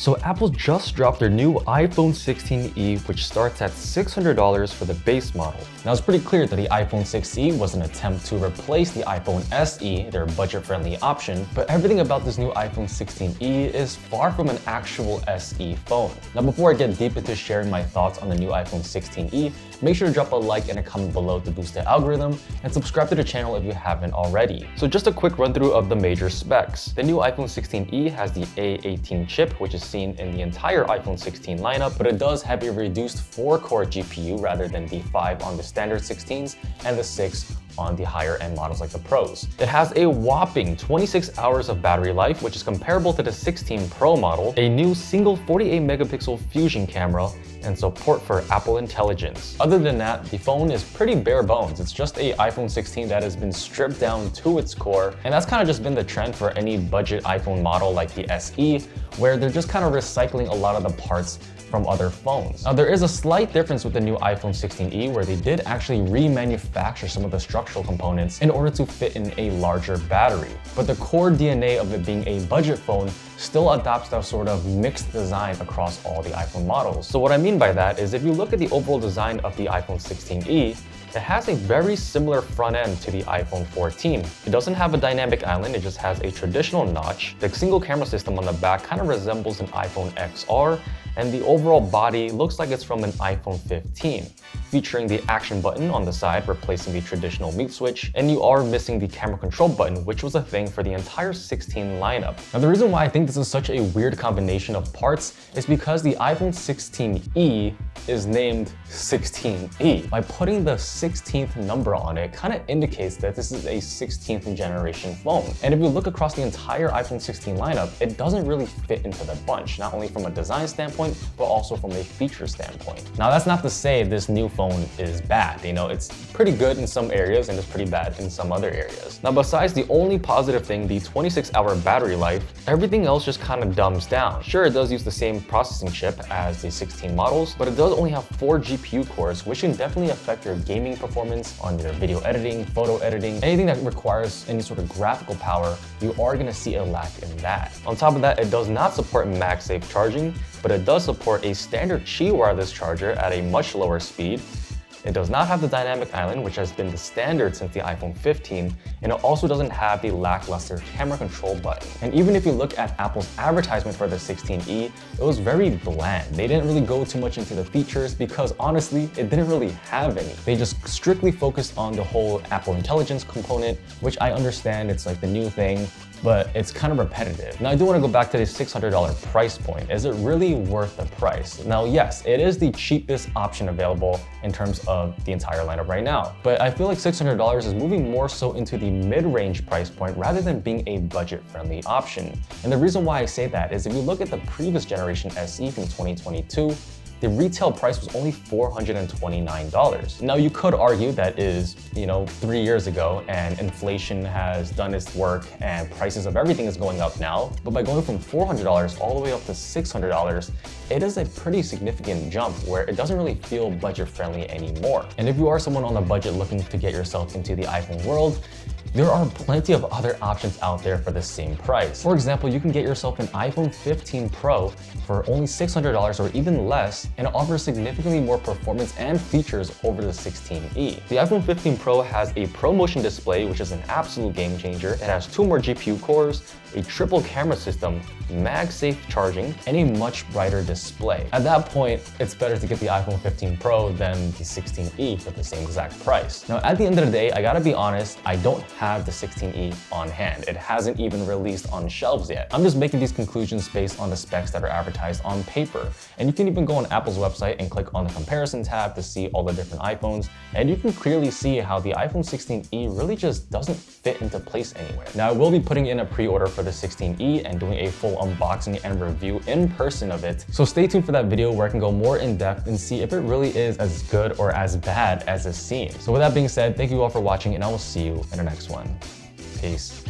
So Apple just dropped their new iPhone 16e, which starts at $600 for the base model. Now it's pretty clear that the iPhone 6e was an attempt to replace the iPhone SE, their budget-friendly option, but everything about this new iPhone 16e is far from an actual SE phone. Now before I get deep into sharing my thoughts on the new iPhone 16e, make sure to drop a like and a comment below to boost the algorithm, and subscribe to the channel if you haven't already. So just a quick run through of the major specs. The new iPhone 16e has the A18 chip, which is seen in the entire iPhone 16 lineup, but it does have a reduced 4-core GPU rather than the 5 on the standard 16s and the 6 on the higher end models like the Pros. It has a whopping 26 hours of battery life, which is comparable to the 16 Pro model, a new single 48 megapixel fusion camera, and support for Apple Intelligence. Other than that, the phone is pretty bare bones. It's just a iPhone 16 that has been stripped down to its core, and that's kind of just been the trend for any budget iPhone model like the SE, where they're just kind of recycling a lot of the parts from other phones. Now there is a slight difference with the new iPhone 16e where they did actually remanufacture some of the structural components in order to fit in a larger battery. But the core DNA of it being a budget phone still adopts that sort of mixed design across all the iPhone models. So what I mean by that is if you look at the overall design of the iPhone 16e, it has a very similar front end to the iPhone 14. It doesn't have a dynamic island, it just has a traditional notch. The single camera system on the back kind of resembles an iPhone XR, and the overall body looks like it's from an iPhone 15, featuring the action button on the side replacing the traditional mute switch, and you are missing the camera control button, which was a thing for the entire 16 lineup. Now the reason why I think this is such a weird combination of parts is because the iPhone 16e is named 16e. By putting the 16th number on it kind of indicates that this is a 16th generation phone. And if you look across the entire iPhone 16 lineup, it doesn't really fit into the bunch, not only from a design standpoint, but also from a feature standpoint. Now that's not to say this new phone is bad. You know, it's pretty good in some areas and it's pretty bad in some other areas. Now besides the only positive thing, the 26-hour battery life, everything else just kind of dumbs down. Sure, it does use the same processing chip as the 16 models, but it does only have 4 GPU cores, which can definitely affect your gaming performance on your video editing, photo editing, anything that requires any sort of graphical power, you are going to see a lack in that. On top of that, it does not support MagSafe charging, but it does support a standard Qi wireless charger at a much lower speed. It does not have the dynamic island, which has been the standard since the iPhone 15, and it also doesn't have the lackluster camera control button. And even if you look at Apple's advertisement for the 16e, it was very bland. They didn't really go too much into the features because honestly, it didn't really have any. They just strictly focused on the whole Apple Intelligence component, which I understand it's like the new thing, but it's kind of repetitive. Now I do want to go back to the $600 price point. Is it really worth the price? Now yes, it is the cheapest option available in terms of the entire lineup right now, but I feel like $600 is moving more so into the mid-range price point rather than being a budget-friendly option. And the reason why I say that is if you look at the previous generation SE from 2022, the retail price was only $429. Now you could argue that is, 3 years ago and inflation has done its work and prices of everything is going up now. But by going from $400 all the way up to $600, it is a pretty significant jump where it doesn't really feel budget friendly anymore. And if you are someone on a budget looking to get yourself into the iPhone world, there are plenty of other options out there for the same price. For example, you can get yourself an iPhone 15 Pro for only $600 or even less, and it offers significantly more performance and features over the 16e. The iPhone 15 Pro has a ProMotion display, which is an absolute game changer. It has 2 more GPU cores, a triple camera system, MagSafe charging, and a much brighter display. At that point, it's better to get the iPhone 15 Pro than the 16e for the same exact price. Now, at the end of the day, I gotta be honest, I don't have the 16e on hand. It hasn't even released on shelves yet. I'm just making these conclusions based on the specs that are advertised on paper. And you can even go on Apple's website and click on the comparison tab to see all the different iPhones, and you can clearly see how the iPhone 16e really just doesn't fit into place anywhere. Now, I will be putting in a pre-order for the 16e and doing a full unboxing and review in person of it. So stay tuned for that video where I can go more in depth and see if it really is as good or as bad as it seems. So with that being said, thank you all for watching and I will see you in the next one. Peace.